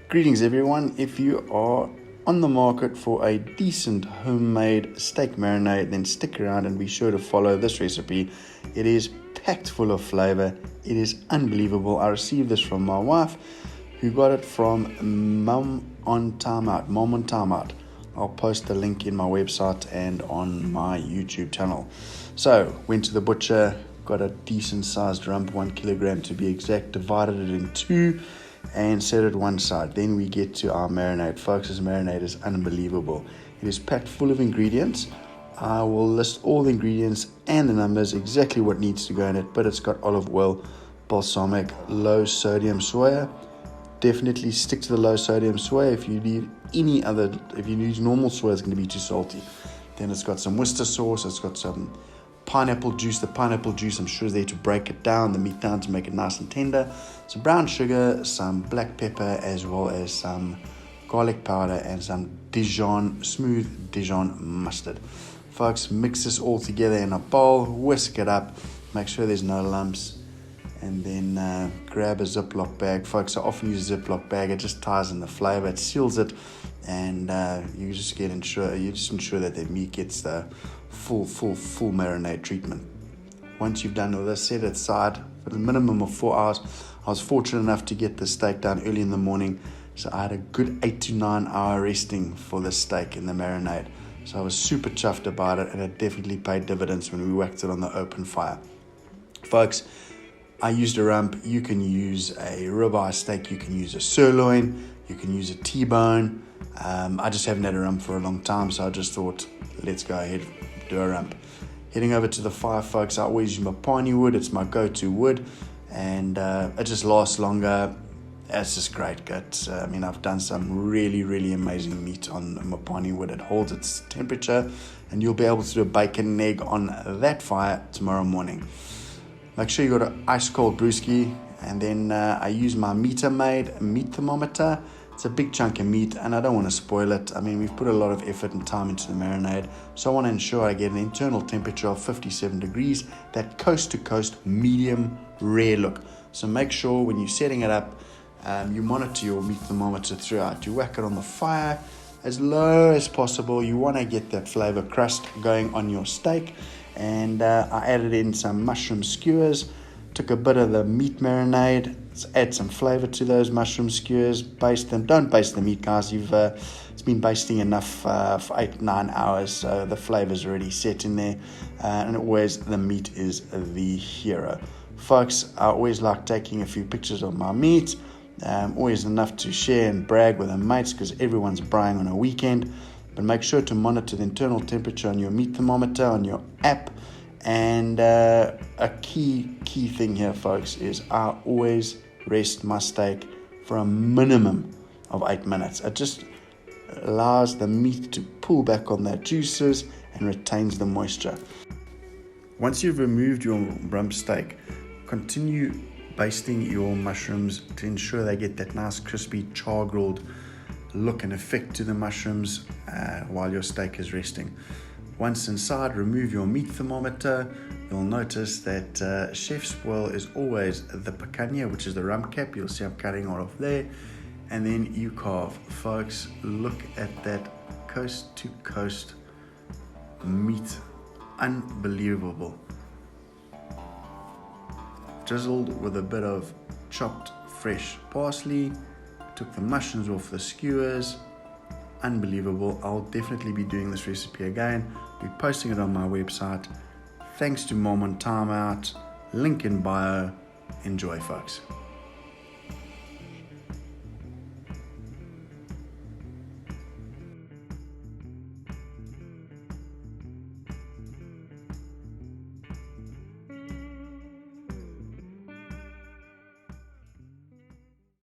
Greetings everyone. If you are on the market for a decent homemade steak marinade, then stick around and be sure to follow this recipe. It is packed full of flavor. It is unbelievable. I received this from my wife, who got it from Mom on Timeout. I'll post the link in my website and on my YouTube channel. So, went to the butcher, got a decent sized rump, 1 kilogram to be exact, divided it in two and set it one side. Then we get to our marinade. Folks, this marinade is unbelievable. It is packed full of ingredients. I will list all the ingredients and the numbers, exactly what needs to go in it, but it's got olive oil, balsamic, low sodium soya. Definitely stick to the low sodium soya. If you use normal soya, it's going to be too salty. Then it's got some Worcester sauce, it's got some pineapple juice. The pineapple juice, I'm sure, is there to break it down, the meat down, to make it nice and tender. Some brown sugar, some black pepper, as well as some garlic powder and some smooth Dijon mustard. Folks, mix this all together in a bowl, whisk it up, make sure there's no lumps, and then grab a Ziploc bag. Folks, I often use a Ziploc bag. It just ties in the flavor, it seals it, and you just ensure that the meat gets the full marinade treatment. Once you've done all this, set it aside for a minimum of 4 hours. I was fortunate enough to get the steak done early in the morning, so I had a good 8 to 9 hour resting for the steak in the marinade. So I was super chuffed about it, and it definitely paid dividends when we whacked it on the open fire. Folks, I used a rump. You can use a ribeye steak, you can use a sirloin, you can use a T-bone. I just haven't had a rump for a long time, so I just thought, let's go ahead, do a rump. Heading over to the fire, folks, I always use my piney wood. It's my go-to wood, and it just lasts longer. It's just great. I've done some really amazing meat on my piney wood. It holds its temperature, and you'll be able to do a bacon and egg on that fire tomorrow morning. Make sure you got an ice cold brewski, and then I use my meat thermometer. It's a big chunk of meat, and I don't want to spoil it. I mean, we've put a lot of effort and time into the marinade, so I want to ensure I get an internal temperature of 57 degrees, that coast to coast medium rare look. So make sure when you're setting it up, you monitor your meat thermometer throughout. You whack it on the fire as low as possible. You want to get that flavor crust going on your steak. And I added in some mushroom skewers, took a bit of the meat marinade, add some flavor to those mushroom skewers, baste them. Don't baste the meat, guys. It's been basting enough for 8-9 hours, so the flavor's already set in there, and always the meat is the hero. Folks, I always like taking a few pictures of my meat, always enough to share and brag with the mates, because everyone's braaiing on a weekend. But make sure to monitor the internal temperature on your meat thermometer on your app. And a key thing here, folks, is I always rest my steak for a minimum of 8 minutes. It just allows the meat to pull back on their juices and retains the moisture. Once you've removed your rump steak, continue basting your mushrooms to ensure they get that nice crispy char-grilled look and effect to the mushrooms while your steak is resting. Once inside, remove your meat thermometer. You'll notice that chef's spoil is always the picanha, which is the rump cap. You'll see I'm cutting it off there, and then you carve. Folks, look at that coast to coast meat, unbelievable. Drizzled with a bit of chopped fresh parsley. Took the mushrooms off the skewers. Unbelievable. I'll definitely be doing this recipe again. We're posting it on my website. Thanks to Mom on Timeout. Link in bio. Enjoy, folks.